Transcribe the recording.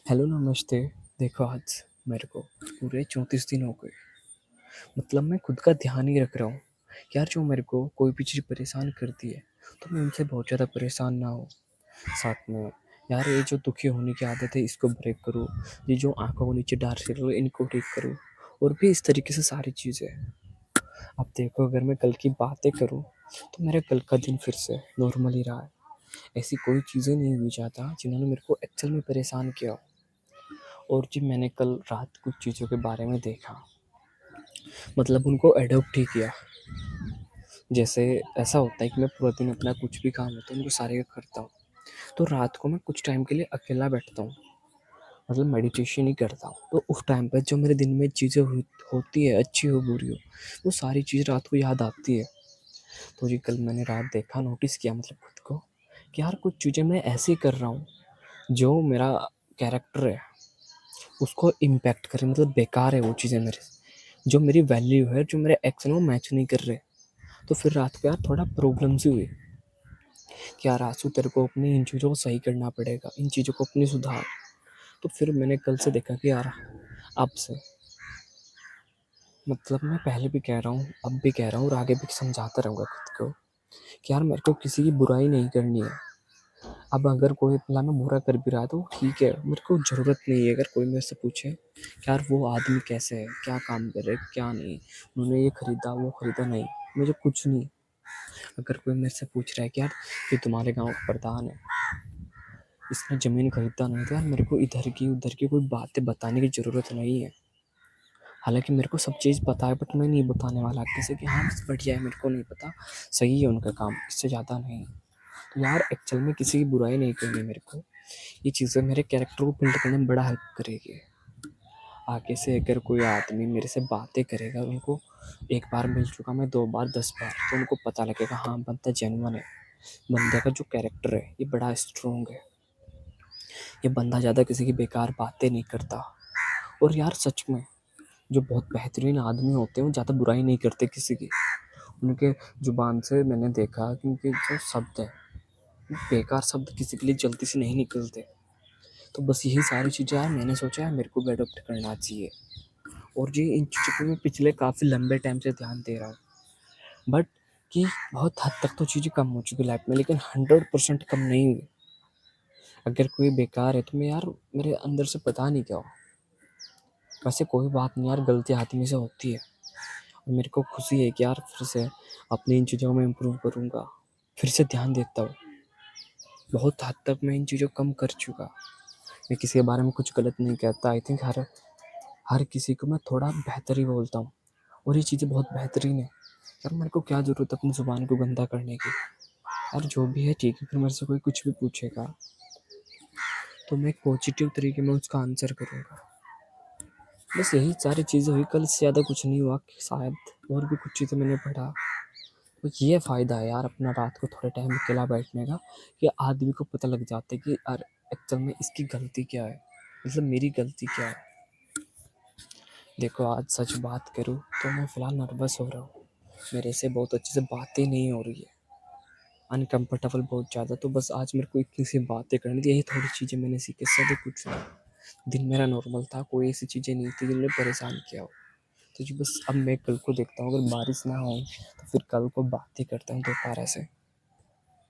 Hello, नमस्ते। देखो आज मेरे को पूरे 34 दिन हो गए। मतलब मैं खुद का ध्यान नहीं रख रहा हूँ। यार जो मेरे को कोई भी चीज़ परेशान करती है, तो मैं उनसे बहुत ज़्यादा परेशान ना हो। साथ में यार ये जो दुखी होने की आदत है इसको ब्रेक करूँ। ये जो आँखों को नीचे डार्क सर्कल है इनको ठीक करूँ। और भी इस तरीके से सारी चीज़ें। अब देखो अगर मैं कल की बातें करूँ, तो मेरा कल का दिन फिर से नॉर्मल ही रहा है। ऐसी कोई चीज़ें नहीं हुई ज़्यादा जिन्होंने मेरे को एक्चुअल में परेशान किया हो। और जी मैंने कल रात कुछ चीज़ों के बारे में देखा, मतलब उनको एडॉप्ट ही किया। जैसे ऐसा होता है कि मैं पूरा दिन अपना कुछ भी काम होता है उनको सारे का करता हूँ, तो रात को मैं कुछ टाइम के लिए अकेला बैठता हूँ, मतलब मेडिटेशन ही करता हूँ। तो उस टाइम पर जो मेरे दिन में चीज़ें होती है, अच्छी हो बुरी हो, वो सारी चीज़ रात को याद आती है। तो जी कल मैंने रात देखा, नोटिस किया मतलब खुद को कि यार कुछ चीज़ें मैं ऐसे कर रहा हूँ जो मेरा कैरेक्टर है उसको इम्पैक्ट करे, मतलब बेकार है वो चीज़ें मेरे से। जो मेरी वैल्यू है, जो मेरे एक्शन वो मैच नहीं कर रहे। तो फिर रात को यार थोड़ा प्रॉब्लम सी हुई कि यार आंसू तेरे को अपनी इन चीज़ों को सही करना पड़ेगा, इन चीज़ों को अपनी सुधार। तो फिर मैंने कल से देखा कि यार अब से, मतलब मैं पहले भी कह रहा हूँ, अब भी कह रहा हूँ और आगे भी समझाता रहूँगा खुद को कि यार मेरे को किसी की बुराई नहीं करनी है। अब अगर कोई इतना में बुरा कर भी रहा है तो ठीक है, मेरे को ज़रूरत नहीं है। अगर कोई मेरे से पूछे कि यार वो आदमी कैसे है, क्या काम कर रहे, क्या नहीं, उन्होंने ये खरीदा वो खरीदा, नहीं, मुझे कुछ नहीं। अगर कोई मेरे से पूछ रहा है कि यार ये तुम्हारे गांव का प्रधान है, इसने ज़मीन खरीदा नहीं, तो यार मेरे को इधर की उधर की कोई बातें बताने की ज़रूरत नहीं है। हालांकि मेरे को सब चीज़ पता है, बट मैं नहीं बताने वाला किसी कि हाँ बस बढ़िया है, मेरे को नहीं पता, सही है उनका काम, इससे ज़्यादा नहीं। तो यार एक्चुअल में किसी की बुराई नहीं करनी मेरे को। ये चीज़ें मेरे कैरेक्टर को बिल्ड करने में बड़ा हेल्प करेगी। आगे से अगर कोई आदमी मेरे से बातें करेगा और उनको एक बार मिल चुका मैं, 2 बार 10 बार, तो उनको पता लगेगा हाँ बंदा जेन्युइन है। बंदे का जो कैरेक्टर है ये बड़ा स्ट्रॉन्ग है, ये बंदा ज़्यादा किसी की बेकार बातें नहीं करता। और यार सच में जो बहुत बेहतरीन आदमी होते हैं वो ज़्यादा बुराई नहीं करते किसी की। उनके ज़ुबान से मैंने देखा कि उनके जो शब्द है, बेकार शब्द किसी के लिए जल्दी से नहीं निकलते। तो बस यही सारी चीज़ें यार मैंने सोचा है मेरे को भी अडॉप्ट करना चाहिए। और जी इन चीज़ों को मैं पिछले काफ़ी लंबे टाइम से ध्यान दे रहा हूँ, बट कि बहुत हद तक तो चीज़ें कम हो चुकी लाइफ में, लेकिन 100% कम नहीं हुई। अगर कोई बेकार है तो मैं यार मेरे अंदर से पता नहीं क्या हो। वैसे कोई बात नहीं यार, गलती आदमी से होती है। और मेरे को खुशी है कि यार फिर से अपनी इन चीज़ों में इम्प्रूव करूँगा, फिर से ध्यान देता हूँ। बहुत हद तक मैं इन चीज़ों को कम कर चुका। मैं किसी के बारे में कुछ गलत नहीं कहता। आई थिंक हर हर किसी को मैं थोड़ा बेहतर ही बोलता हूँ, और ये चीज़ें बहुत बेहतरीन है। यार मेरे को क्या ज़रूरत है अपनी ज़ुबान को गंदा करने की। यार जो भी है ठीक है, फिर मेरे से कोई कुछ भी पूछेगा तो मैं एक पॉजिटिव तरीके में उसका आंसर करूँगा। बस यही सारी चीज़ें हुई, कल से ज़्यादा कुछ नहीं हुआ। शायद और भी कुछ चीज़ें मैंने पढ़ा। तो ये फ़ायदा है यार अपना रात को थोड़े टाइम अकेला बैठने का, कि आदमी को पता लग जाता है कि यार एक्चुअल में इसकी गलती क्या है, मतलब मेरी गलती क्या है। देखो आज सच बात करूँ तो मैं फ़िलहाल नर्वस हो रहा हूँ। मेरे से बहुत अच्छे से बातें नहीं हो रही है, अनकंफर्टेबल बहुत ज़्यादा। तो बस आज मेरे को इतनी सी बातें करनी थी, यही थोड़ी चीज़ें मैंने सीखी, ज़्यादा कुछ नहीं। दिन मेरा नॉर्मल था, कोई ऐसी चीज़ें नहीं थी जिन्होंने परेशान किया हो। तो जी बस अब मैं कल को देखता हूँ, अगर बारिश ना हो तो फिर कल को बातें करता हूँ दोबारा से।